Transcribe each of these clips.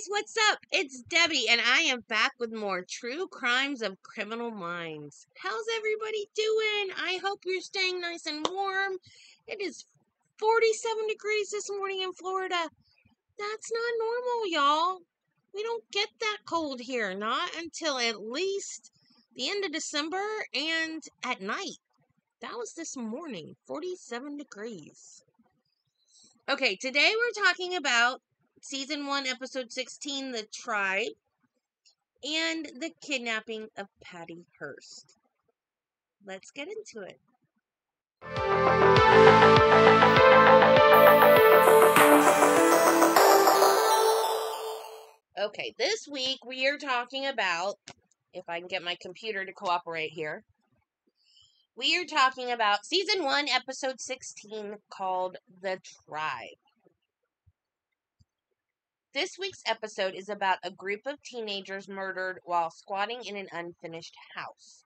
guys, what's up? It's Debbie, and I am back with more True Crimes of Criminal Minds. How's everybody doing? I hope you're staying nice and warm. It is 47 degrees this morning in Florida. That's not normal, y'all. We don't get that cold here, not until at least the end of December and at night. That was this morning, 47 degrees. Okay, today we're talking about Season 1, Episode 16, The Tribe, and the kidnapping of Patty Hearst. Let's get into it. Okay, this week we are talking about, if I can get my computer to cooperate here, we are talking about Season 1, Episode 16, called The Tribe. This week's episode is about a group of teenagers murdered while squatting in an unfinished house.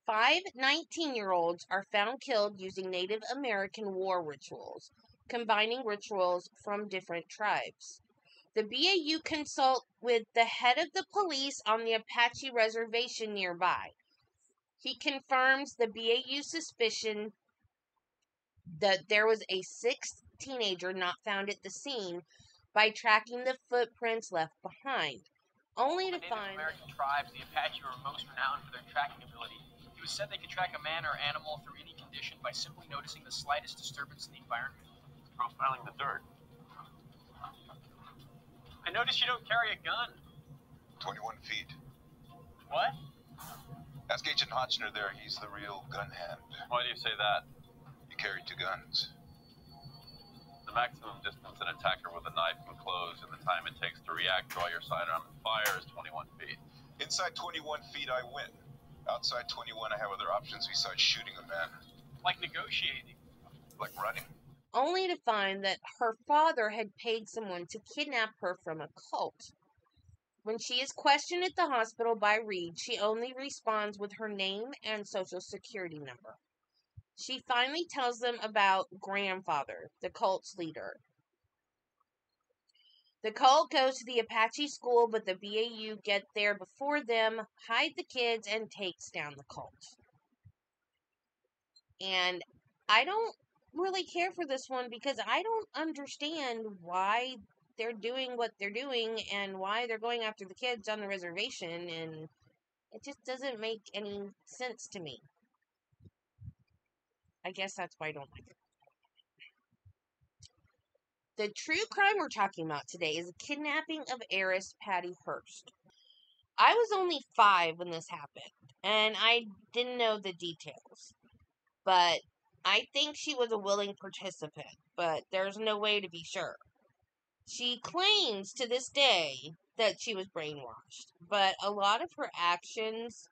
5 19-year-olds are found killed using Native American war rituals, combining rituals from different tribes. The BAU consult with the head of the police on the Apache reservation nearby. He confirms the BAU suspicion that there was a 6th teenager not found at the scene by tracking the footprints left behind, only to find Native American tribes, the Apache, were most renowned for their tracking ability. It was said they could track a man or animal through any condition by simply noticing the slightest disturbance in the environment. Profiling the dirt. I noticed you don't carry a gun. 21 feet. What? Ask Agent Hotchner there, he's the real gun hand. Why do you say that? He carried 2 guns. The maximum distance an attacker with a knife can close and the time it takes to react, draw your sidearm, and fire is 21 feet. Inside 21 feet, I win. Outside 21, I have other options besides shooting a man. Like negotiating. Like running. only to find that her father had paid someone to kidnap her from a cult. When she is questioned at the hospital by Reed, she only responds with her name and social security number. She finally tells them about Grandfather, the cult's leader. The cult goes to the Apache school, but the BAU get there before them, hide the kids, and takes down the cult. And I don't really care for this one because I don't understand why they're doing what they're doing and why they're going after the kids on the reservation, and it just doesn't make any sense to me. I guess that's why I don't like it. The true crime we're talking about today is the kidnapping of heiress Patty Hearst. I was only 5 when this happened, and I didn't know the details. But I think she was a willing participant, but there's no way to be sure. She claims to this day that she was brainwashed, but a lot of her actions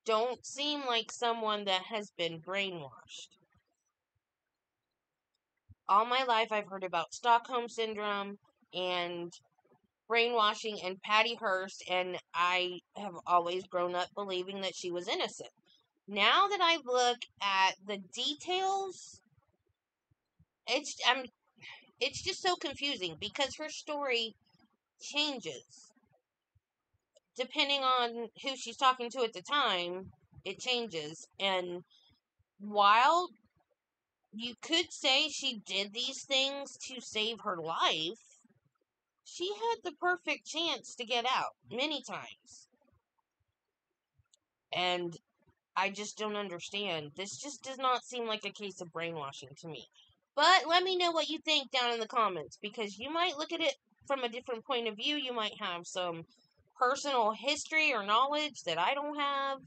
don't seem like someone that has been brainwashed. All my life I've heard about Stockholm Syndrome and brainwashing and Patty Hearst, and I have always grown up believing that she was innocent. Now that I look at the details, it's just so confusing because her story changes. Depending on who she's talking to at the time, it changes. And while you could say she did these things to save her life, she had the perfect chance to get out many times. And I just don't understand. This just does not seem like a case of brainwashing to me. But let me know what you think down in the comments, because you might look at it from a different point of view. You might have some personal history or knowledge that I don't have.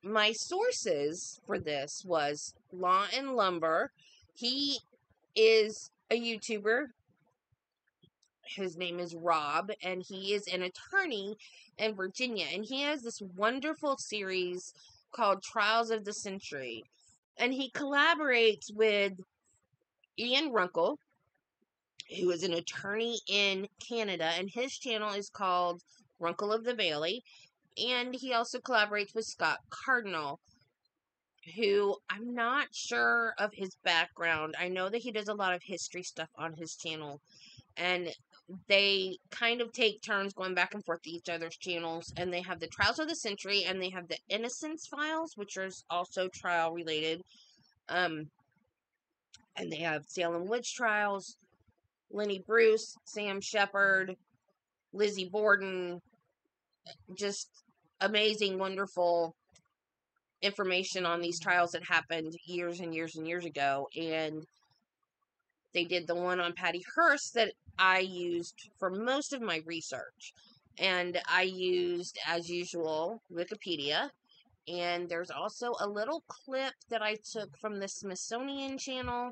My sources for this was Law and Lumber. He is a YouTuber. His name is Rob, and he is an attorney in Virginia. And he has this wonderful series called Trials of the Century. And he collaborates with Ian Runkle, who is an attorney in Canada, and his channel is called Runkle of the Valley. And he also collaborates with Scott Cardinal, who I'm not sure of his background. I know that he does a lot of history stuff on his channel. And they kind of take turns going back and forth to each other's channels, and they have the Trials of the Century, and they have the Innocence Files, which is also trial related. And they have Salem Witch Trials, Lenny Bruce, Sam Shepard, Lizzie Borden, just amazing, wonderful information on these trials that happened years and years and years ago. And they did the one on Patty Hearst that I used for most of my research. And I used, as usual, Wikipedia. And there's also a little clip that I took from the Smithsonian Channel.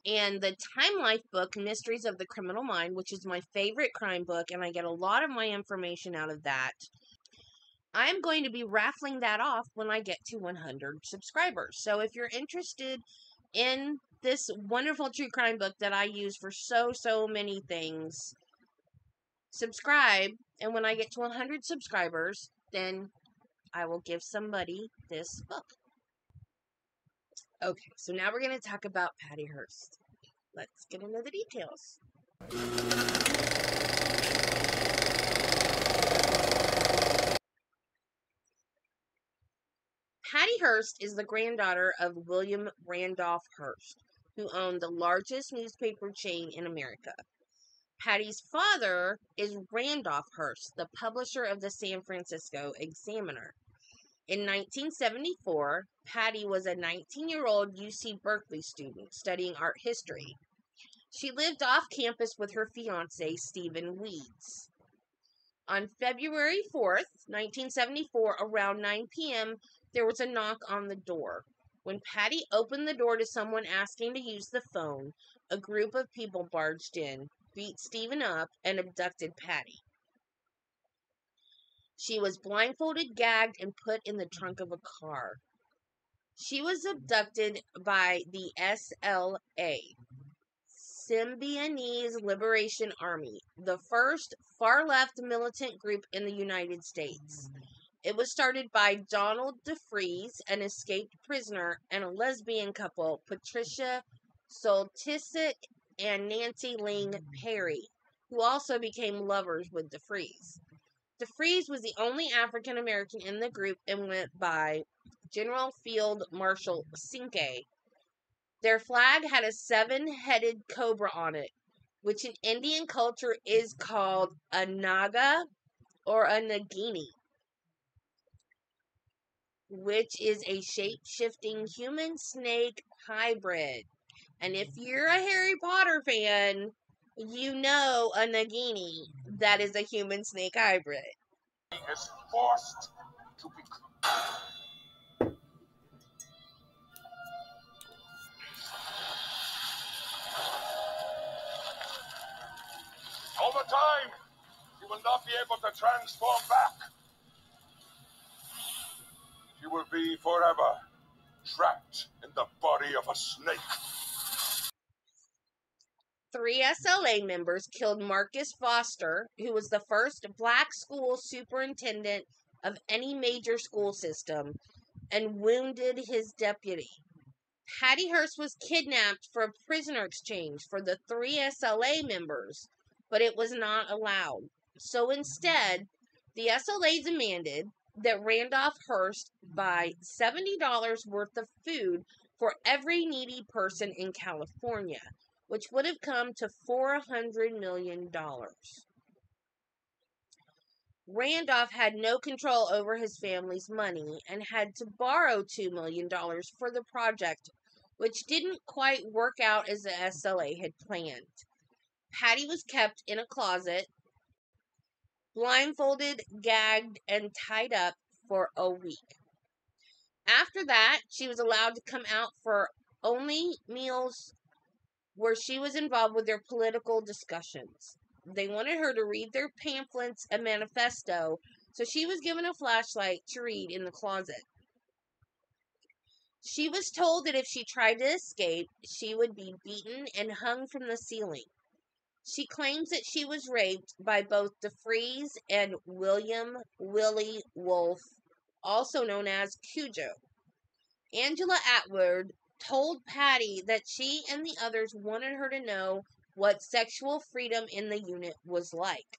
And the Time Life book, Mysteries of the Criminal Mind, which is my favorite crime book, and I get a lot of my information out of that. I'm going to be raffling that off when I get to 100 subscribers. So if you're interested in this wonderful true crime book that I use for so many things, subscribe, and when I get to 100 subscribers, then I will give somebody this book. Okay, so now we're going to talk about Patty Hearst. Let's get into the details. Patty Hearst is the granddaughter of William Randolph Hearst, who owned the largest newspaper chain in America. Patty's father is Randolph Hearst, the publisher of the San Francisco Examiner. In 1974, Patty was a 19-year-old UC Berkeley student studying art history. She lived off campus with her fiancé, Stephen Weeds. On February 4th, 1974, around 9 p.m., there was a knock on the door. When Patty opened the door to someone asking to use the phone, a group of people barged in, beat Stephen up, and abducted Patty. She was blindfolded, gagged, and put in the trunk of a car. She was abducted by the SLA, Symbionese Liberation Army, the first far-left militant group in the United States. It was started by Donald DeFreeze, an escaped prisoner, and a lesbian couple, Patricia Soltysik and Nancy Ling Perry, who also became lovers with DeFreeze. DeFreeze was the only African American in the group and went by General Field Marshal Cinque. Their flag had a 7-headed cobra on it, which in Indian culture is called a naga or a nagini, which is a shape-shifting human-snake hybrid. And if you're a Harry Potter fan, you know a nagini that is a human-snake hybrid. He is forced to be. Over time, he will not be able to transform back. He will be forever trapped in the body of a snake. 3 SLA members killed Marcus Foster, who was the first black school superintendent of any major school system, and wounded his deputy. Patty Hearst was kidnapped for a prisoner exchange for the 3 SLA members, but it was not allowed. So instead, the SLA demanded that Randolph Hearst buy $70 worth of food for every needy person in California, which would have come to $400 million. Randolph had no control over his family's money and had to borrow $2 million for the project, which didn't quite work out as the SLA had planned. Patty was kept in a closet, blindfolded, gagged, and tied up for a week. After that, she was allowed to come out for only meals where she was involved with their political discussions. They wanted her to read their pamphlets and manifesto, so she was given a flashlight to read in the closet. She was told that if she tried to escape, she would be beaten and hung from the ceiling. She claims that she was raped by both DeFreeze and William Willie Wolfe, also known as Cujo. Angela Atwood told Patty that she and the others wanted her to know what sexual freedom in the unit was like.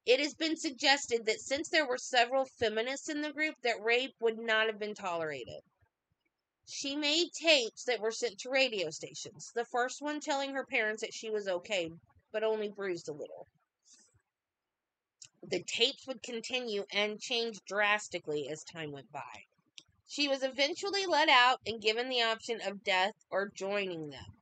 It has been suggested that since there were several feminists in the group, that rape would not have been tolerated. She made tapes that were sent to radio stations, the first one telling her parents that she was okay, but only bruised a little. The tapes would continue and change drastically as time went by. She was eventually let out and given the option of death or joining them.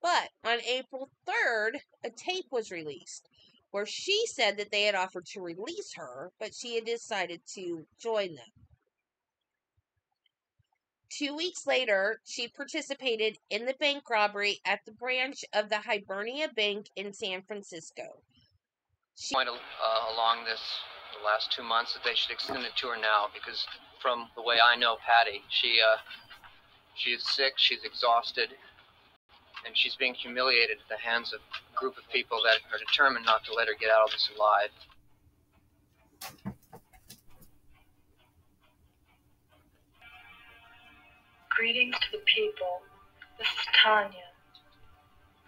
But on April 3rd, a tape was released where she said that they had offered to release her, but she had decided to join them. 2 weeks later, she participated in the bank robbery at the branch of the Hibernia Bank in San Francisco. Along this, the last 2 months, that they should extend it to her now, because from the way I know Patty, she is sick, she's exhausted, and she's being humiliated at the hands of a group of people that are determined not to let her get out of this alive. Greetings to the people. This is Tanya.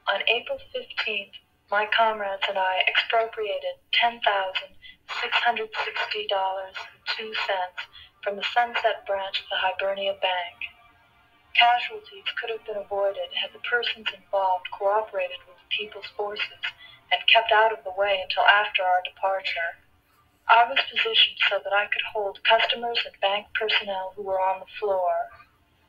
On April 15th, my comrades and I expropriated $10,660.02 from the Sunset branch of the Hibernia Bank. Casualties could have been avoided had the persons involved cooperated with the people's forces and kept out of the way until after our departure. I was positioned so that I could hold customers and bank personnel who were on the floor.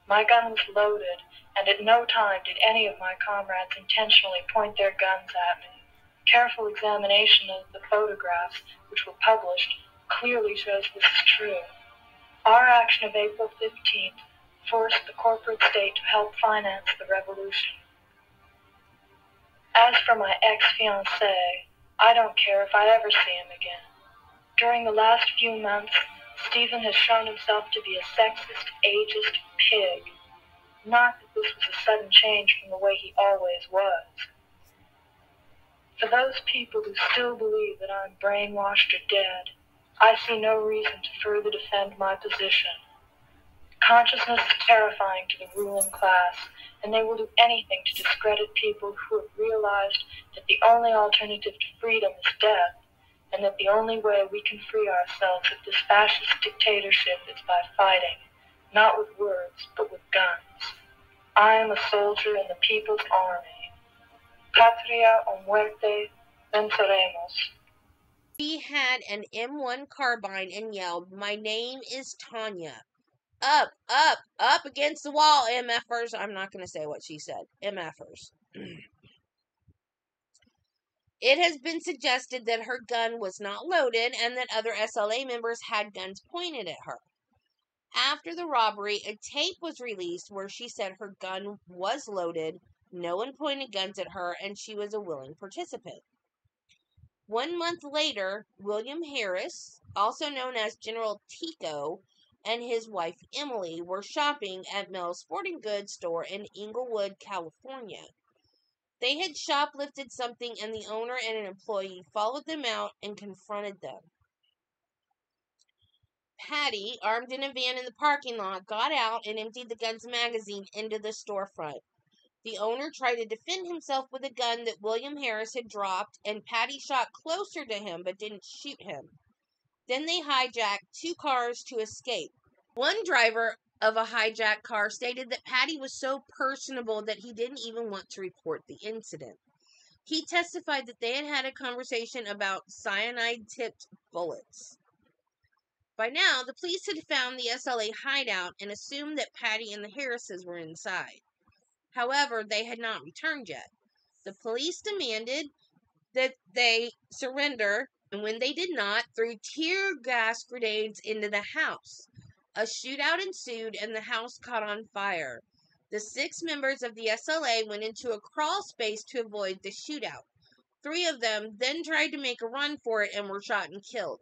My gun was loaded, and at no time did any of my comrades intentionally point their guns at me. Careful examination of the photographs, which were published, clearly shows this is true. Our action of April 15th forced the corporate state to help finance the revolution. As for my ex-fiancé, I don't care if I ever see him again. During the last few months, Stephen has shown himself to be a sexist, ageist pig. Not that this was a sudden change from the way he always was. For those people who still believe that I'm brainwashed or dead, I see no reason to further defend my position. Consciousness is terrifying to the ruling class, and they will do anything to discredit people who have realized that the only alternative to freedom is death, and that the only way we can free ourselves of this fascist dictatorship is by fighting, not with words, but with guns. I am a soldier in the People's Army. Patria o muerte, venceremos. She had an M1 carbine and yelled, "My name is Tanya. Up, up, up against the wall, MFers." I'm not going to say what she said. MFers. It has been suggested that her gun was not loaded and that other SLA members had guns pointed at her. After the robbery, a tape was released where she said her gun was loaded, no one pointed guns at her, and she was a willing participant. 1 month later, William Harris, also known as General Tico, and his wife Emily were shopping at Mel's Sporting Goods store in Inglewood, California. They had shoplifted something, and the owner and an employee followed them out and confronted them. Patty, armed in a van in the parking lot, got out and emptied the gun's magazine into the storefront. The owner tried to defend himself with a gun that William Harris had dropped, and Patty shot closer to him but didn't shoot him. Then they hijacked 2 cars to escape. One driver of a hijacked car stated that Patty was so personable that he didn't even want to report the incident. He testified that they had had a conversation about cyanide-tipped bullets. By now, the police had found the SLA hideout and assumed that Patty and the Harrises were inside. However, they had not returned yet. The police demanded that they surrender, and when they did not, threw tear gas grenades into the house. A shootout ensued, and the house caught on fire. The 6 members of the SLA went into a crawl space to avoid the shootout. 3 of them then tried to make a run for it and were shot and killed.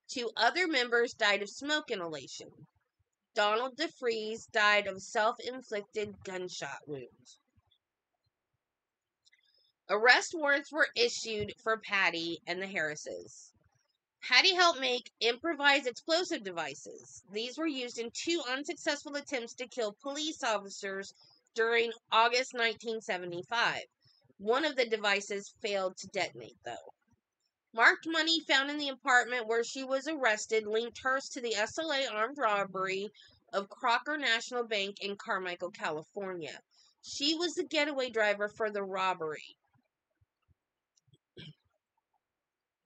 2 other members died of smoke inhalation. Donald DeFries died of self-inflicted gunshot wounds. Arrest warrants were issued for Patty and the Harrises. Patty helped make improvised explosive devices. These were used in 2 unsuccessful attempts to kill police officers during August 1975. One of the devices failed to detonate, though. Marked money found in the apartment where she was arrested linked Hearst to the SLA armed robbery of Crocker National Bank in Carmichael, California. She was the getaway driver for the robbery.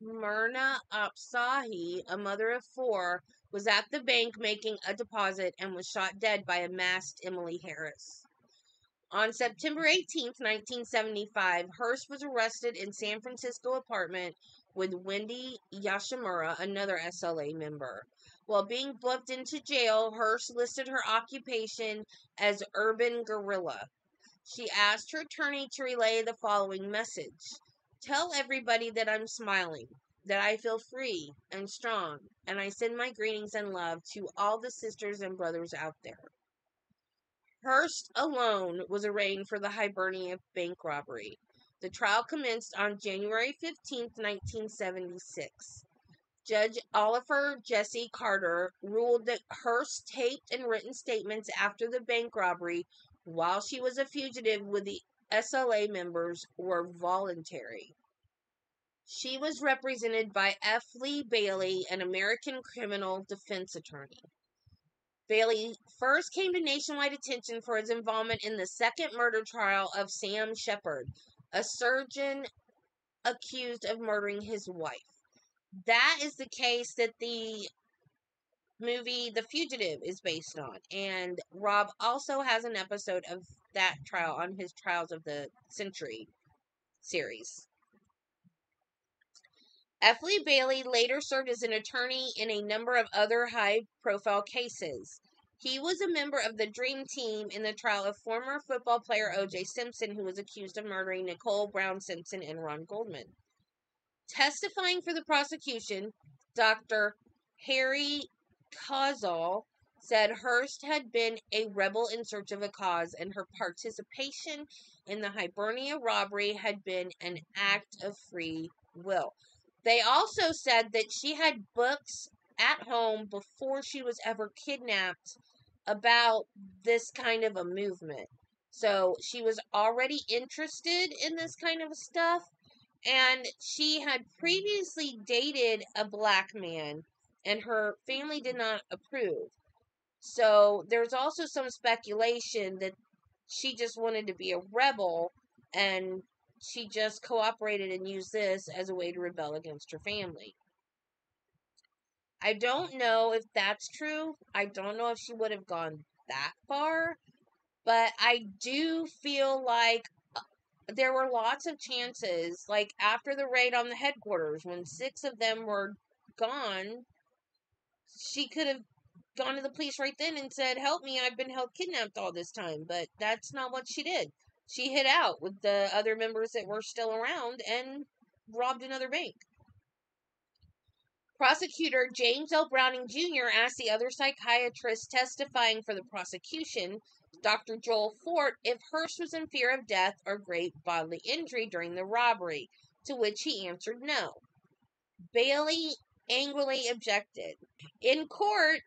Myrna Apsahi, a mother of 4, was at the bank making a deposit and was shot dead by a masked Emily Harris. On September 18, 1975, Hearst was arrested in San Francisco apartment with Wendy Yashimura, another SLA member. While being booked into jail, Hearst listed her occupation as urban guerrilla. She asked her attorney to relay the following message: "Tell everybody that I'm smiling, that I feel free and strong, and I send my greetings and love to all the sisters and brothers out there." Hearst alone was arraigned for the Hibernia bank robbery. The trial commenced on January 15, 1976. Judge Oliver Jesse Carter ruled that Hearst's taped and written statements after the bank robbery while she was a fugitive with the SLA members were voluntary. She was represented by F. Lee Bailey, an American criminal defense attorney. Bailey first came to nationwide attention for his involvement in the second murder trial of Sam Shepard, a surgeon accused of murdering his wife. That is the case that the movie The Fugitive is based on, and Rob also has an episode of that trial on his Trials of the Century series. F. Lee Bailey later served as an attorney in a number of other high-profile cases. He was a member of the Dream Team in the trial of former football player O.J. Simpson, who was accused of murdering Nicole Brown Simpson and Ron Goldman. Testifying for the prosecution, Dr. Harry Kozol said Hearst had been a rebel in search of a cause, and her participation in the Hibernia robbery had been an act of free will. They also said that she had books at home before she was ever kidnapped about this kind of a movement. So she was already interested in this kind of stuff, and she had previously dated a black man, and her family did not approve. So there's also some speculation that she just wanted to be a rebel, and she just cooperated and used this as a way to rebel against her family. I don't know if that's true. I don't know if she would have gone that far, but I do feel like there were lots of chances, like after the raid on the headquarters, when 6 of them were gone, she could have gone to the police right then and said, "Help me, I've been held kidnapped all this time." But that's not what she did. She hid out with the other members that were still around and robbed another bank. Prosecutor James L. Browning Jr. asked the other psychiatrist testifying for the prosecution, Dr. Joel Fort, if Hearst was in fear of death or great bodily injury during the robbery, to which he answered no. Bailey angrily objected. In court,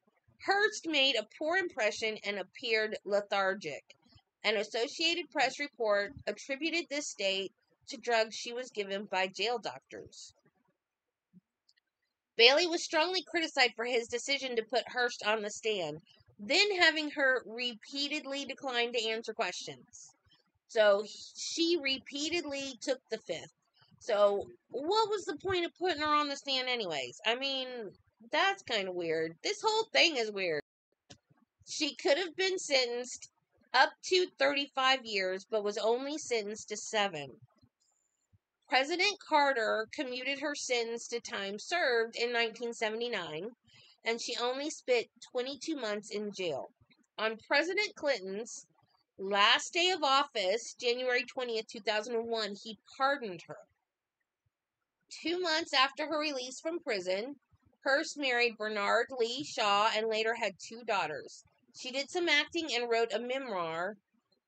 Hearst made a poor impression and appeared lethargic. An Associated Press report attributed this state to drugs she was given by jail doctors. Bailey was strongly criticized for his decision to put Hearst on the stand, then having her repeatedly decline to answer questions. So she repeatedly took the fifth. So what was the point of putting her on the stand anyways? I mean, that's kind of weird. This whole thing is weird. She could have been sentenced up to 35 years, but was only sentenced to 7. President Carter commuted her sentence to time served in 1979, and she only spent 22 months in jail. On President Clinton's last day of office, January 20th, 2001, he pardoned her. 2 months after her release from prison, Hearst married Bernard Lee Shaw and later had 2 daughters. She did some acting and wrote a memoir,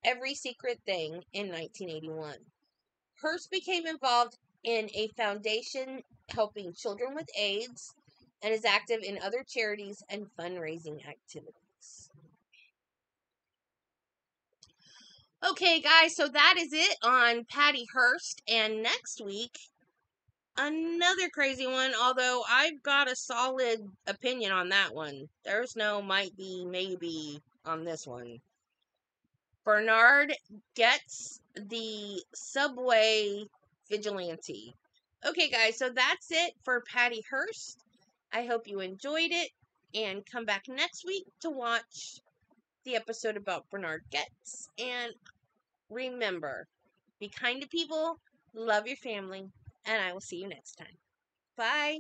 Every Secret Thing, in 1981. Hearst became involved in a foundation helping children with AIDS and is active in other charities and fundraising activities. Okay, guys, so that is it on Patty Hearst, and next week, another crazy one, although I've got a solid opinion on that one. There's no might be, maybe on this one. Bernard gets the subway vigilante. Okay, guys, so that's it for Patty Hearst. I hope you enjoyed it, and come back next week to watch the episode about Bernard Getz. And remember, be kind to people, love your family, and I will see you next time. Bye.